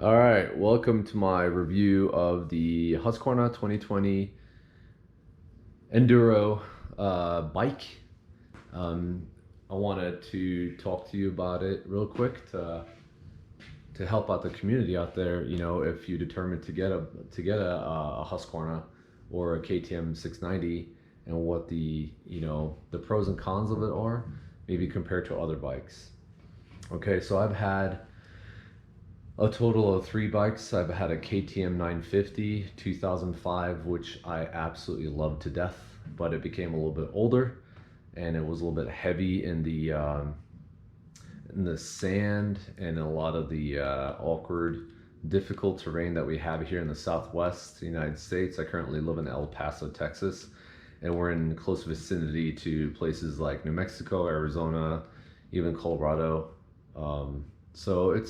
All right, welcome to my review of the Husqvarna 2020 Enduro bike. Um, I wanted to talk to you about it real quick to help out the community out there. You know, if you determine to get a Husqvarna or a KTM 690, and what the pros and cons of it are, maybe compared to other bikes. Okay, so I've had a total of three bikes. I've had a KTM 950 2005, which I absolutely loved to death, but it became a little bit older and it was a little bit heavy in the sand and a lot of the awkward, difficult terrain that we have here in the Southwest United States. I currently live in El Paso, Texas, and we're in close vicinity to places like New Mexico, Arizona, even Colorado. So it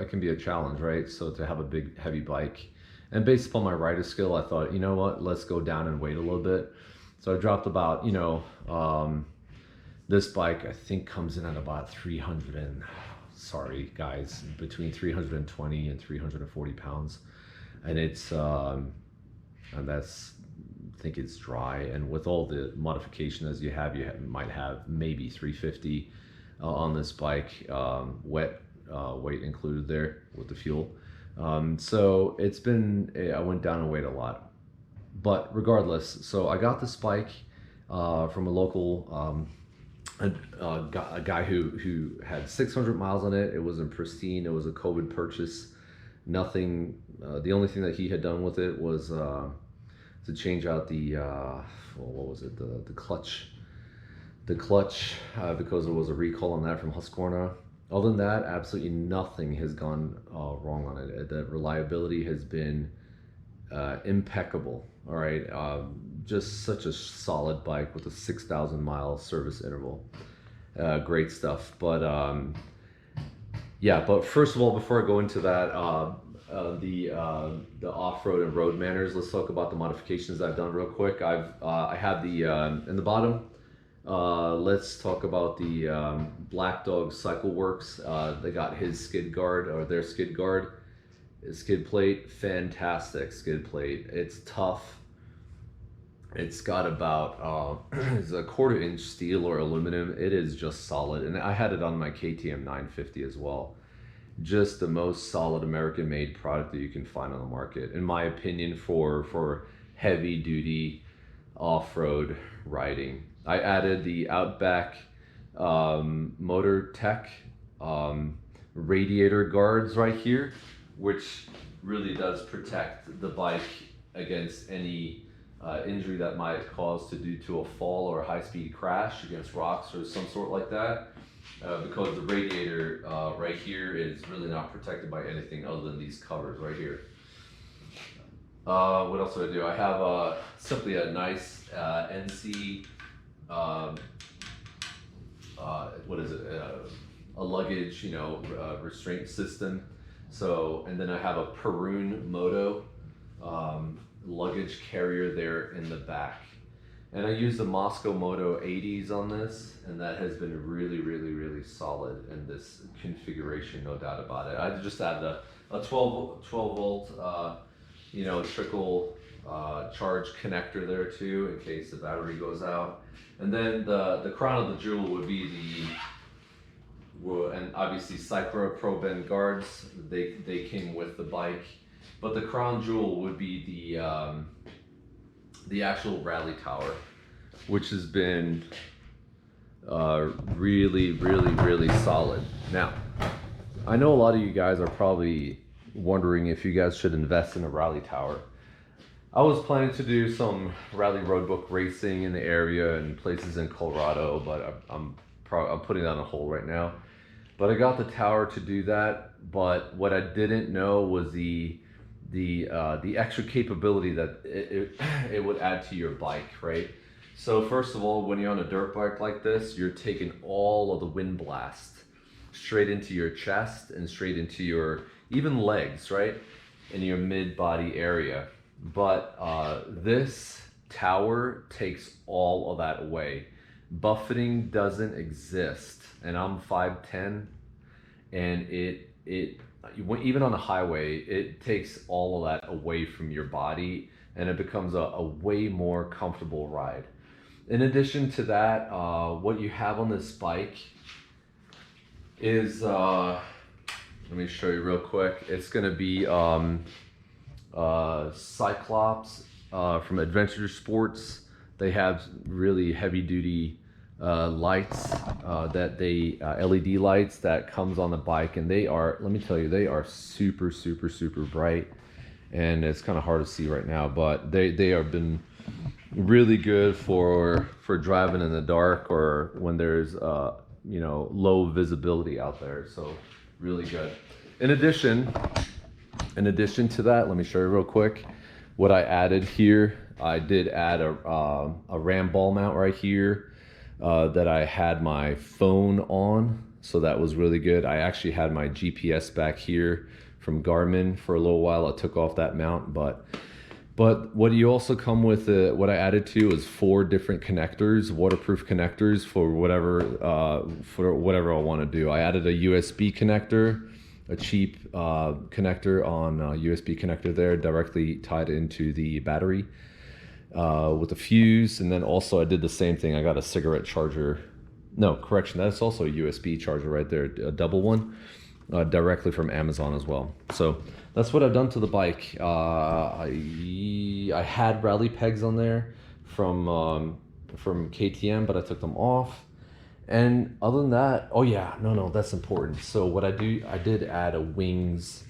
can be a challenge, right? So to have a big heavy bike, and based upon my rider skill, I thought, you know what, let's go down and weight a little bit. So I dropped about, this bike I think comes in at about 300 and, sorry guys, between 320 and 340 pounds, and and that's, I think it's dry, and with all the modification as might have maybe 350 on this bike, wet weight included there with the fuel. So I went down in weight a lot. But regardless, so I got this bike from a local, a guy who had 600 miles on it. It was in pristine. It was a COVID purchase. Nothing, the only thing that he had done with it was to change out what was it, the clutch. Because there was a recall on that from Husqvarna. Other than that, absolutely nothing has gone wrong on it. The reliability has been impeccable. All right, just such a solid bike with a 6,000 mile service interval. Great stuff. But yeah. But first of all, before I go into that, the off-road and road manners. Let's talk about the modifications I've done real quick. I have the in the bottom. Let's talk about the Black Dog Cycle Works. They got his skid guard, or their skid guard, skid plate. Fantastic skid plate. It's tough. It's got about it's a quarter-inch steel or aluminum. It is just solid, and I had it on my KTM 950 as well. Just the most solid American-made product that you can find on the market, in my opinion, for heavy-duty off-road riding. I added the Outback Motor Tech radiator guards right here, which really does protect the bike against any injury that might cause due to a fall or a high-speed crash against rocks or some sort like that. Because the radiator right here is really not protected by anything other than these covers right here. What else do I do? I have simply a nice NC, what is it? A luggage, restraint system. So, and then I have a Perun Moto luggage carrier there in the back. And I use the Moscow Moto 80s on this, and that has been really, really, really solid in this configuration, no doubt about it. I just added a 12 volt, trickle charge connector there too, in case the battery goes out. And then the crown of the jewel would be and obviously Cycler Pro Bend guards. They came with the bike, but the crown jewel would be the actual rally tower, which has been really, really, really solid. Now, I know a lot of you guys are probably wondering if you guys should invest in a rally tower. I was planning to do some rally roadbook racing in the area and places in Colorado, but I'm putting that on hold right now. But I got the tower to do that. But what I didn't know was the extra capability that it would add to your bike, right? So first of all, when you're on a dirt bike like this, you're taking all of the wind blast straight into your chest and straight into your even legs, right? In your mid-body area. But this tower takes all of that away. Buffeting doesn't exist, and I'm 5'10", and it even on the highway, it takes all of that away from your body, and it becomes a way more comfortable ride. In addition to that, what you have on this bike is, let me show you real quick. It's going to be Cyclops from Adventure Sports. They have really heavy duty lights that they LED lights that comes on the bike, and they are, let me tell you, they are super bright, and it's kind of hard to see right now, but they have been really good for driving in the dark or when there's you know, low visibility out there. So really good. In addition to that, let me show you real quick what I added here. I did add a ram ball mount right here that I had my phone on, so that was really good. I actually had my GPS back here from Garmin for a little while. I took off that mount, but what you also come with, what I added to is 4 different connectors, waterproof connectors for whatever I want to do. I added a USB connector, a cheap connector on USB connector there, directly tied into the battery with a fuse. And then also I did the same thing. I got a cigarette charger. No, correction, that's also a USB charger right there, a double one, directly from Amazon as well. So that's what I've done to the bike. I had rally pegs on there from KTM, but I took them off. And other than that, oh yeah, no, that's important. So what I did add a wings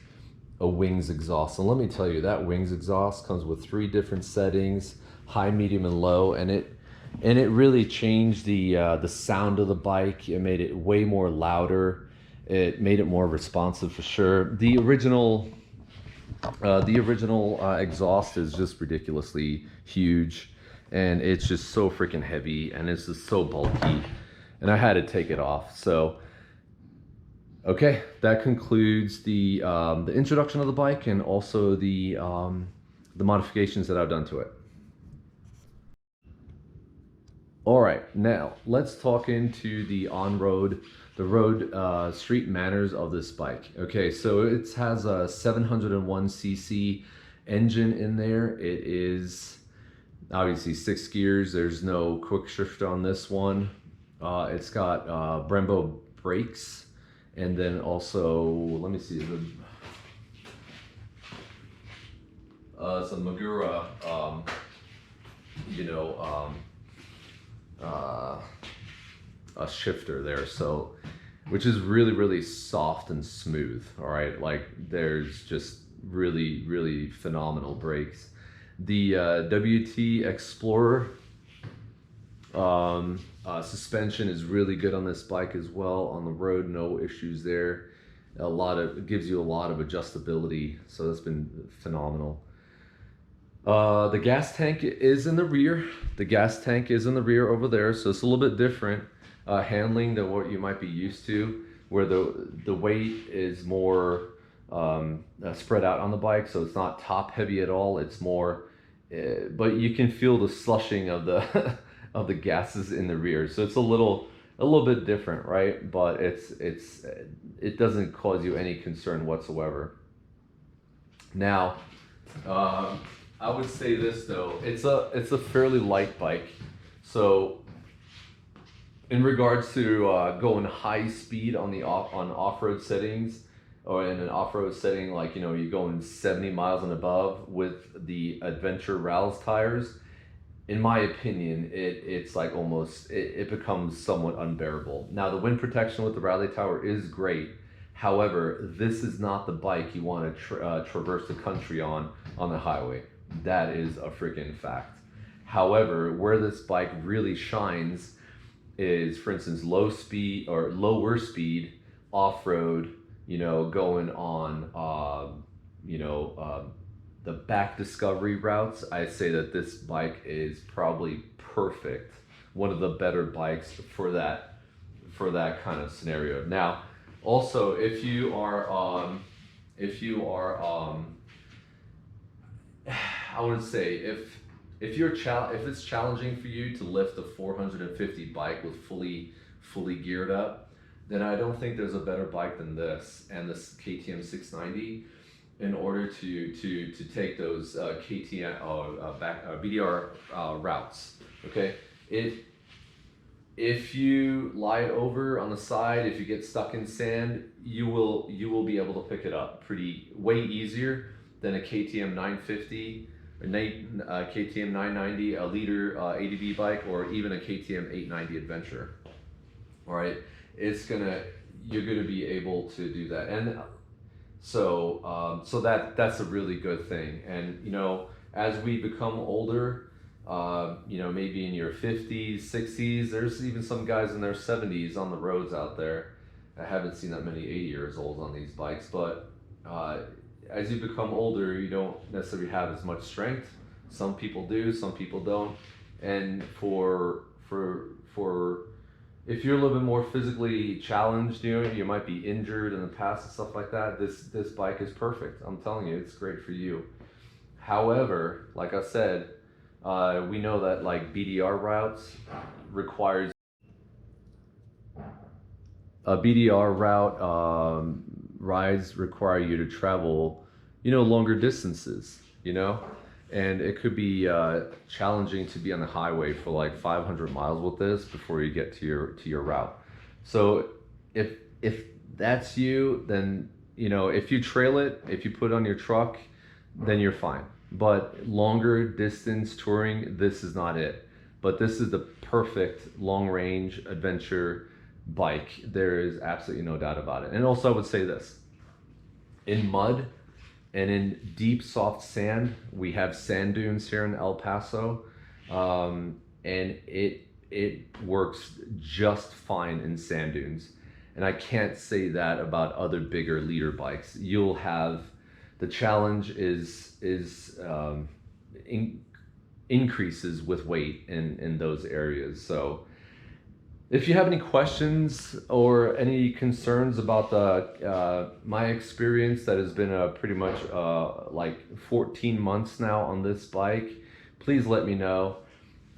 exhaust. And let me tell you, that wings exhaust comes with 3 different settings, high, medium, and low, and it really changed the sound of the bike. It made it way more louder. It made it more responsive for sure. The original exhaust is just ridiculously huge, and it's just so freaking heavy, and it's just so bulky, and I had to take it off. So okay, that concludes the introduction of the bike and also the modifications that I've done to it. All right, now let's talk into the road street manners of this bike. Okay, so it has a 701cc engine in there. It is obviously 6 gears. There's no quick shift on this one. It's got Brembo brakes, and then also, let me see, some Magura, you know, a shifter there, so which is really soft and smooth. All right, like there's just really phenomenal brakes. The WT Explorer suspension is really good on this bike as well. On the road, no issues there. It gives you a lot of adjustability, so that's been phenomenal. The gas tank is in the rear. The gas tank is in the rear over there, so it's a little bit different handling than what you might be used to, where the weight is more spread out on the bike, so it's not top heavy at all. It's more, but you can feel the slushing of the of the gases in the rear, so it's a little bit different, right? But it doesn't cause you any concern whatsoever. Now, I would say this though, it's a fairly light bike, so in regards to going high speed on off-road settings, or in an off-road setting, like, you know, you're going 70 miles and above with the Adventure Rals tires, in my opinion, it's like almost, it becomes somewhat unbearable. Now, the wind protection with the rally tower is great. However, this is not the bike you want to traverse the country on the highway. That is a freaking fact. However, where this bike really shines is, for instance, low speed or lower speed off-road, you know, going on, you know, the back discovery routes. I say that this bike is probably perfect, one of the better bikes for that kind of scenario. Now, also, if you are I would say if it's challenging for you to lift a 450 bike with fully geared up, then I don't think there's a better bike than this and this KTM 690 in order to take those KTM BDR routes. Okay, if you lie it over on the side, if you get stuck in sand, you will be able to pick it up way easier than a KTM 950 or KTM 990, a liter ADV bike, or even a KTM 890 Adventure. All right, you're gonna be able to do that, and so that's a really good thing. And as we become older, maybe in your 50s, 60s, there's even some guys in their 70s on the roads out there. I haven't seen that many 80 years olds on these bikes, but as you become older, you don't necessarily have as much strength. Some people do, some people don't. And for if you're a little bit more physically challenged, you might be injured in the past and stuff like that, this bike is perfect. I'm telling you, it's great for you. However, like I said, we know that like BDR routes requires a BDR route rides require you to travel, longer distances, and it could be challenging to be on the highway for like 500 miles with this before you get to your route. So if that's you, then if you trail it, if you put it on your truck, then you're fine. But longer distance touring, this is not it. But this is the perfect long range adventure bike. There is absolutely no doubt about it. And also I would say this, in mud and in deep soft sand, we have sand dunes here in El Paso, and it works just fine in sand dunes. And I can't say that about other bigger leader bikes. You'll have, the challenge increases with weight in those areas. So if you have any questions or any concerns about my experience, that has been pretty much like 14 months now on this bike, please let me know.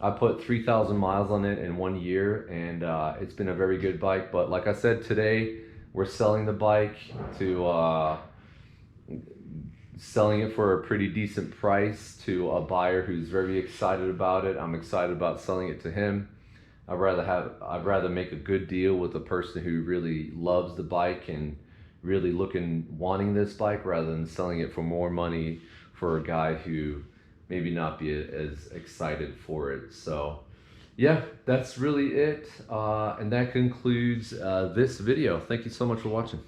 I put 3,000 miles on it in 1 year, and it's been a very good bike. But like I said, today we're selling the bike selling it for a pretty decent price to a buyer who's very excited about it. I'm excited about selling it to him. I'd rather make a good deal with a person who really loves the bike and really wanting this bike, rather than selling it for more money for a guy who maybe not be as excited for it. So yeah, that's really it. And that concludes this video. Thank you so much for watching.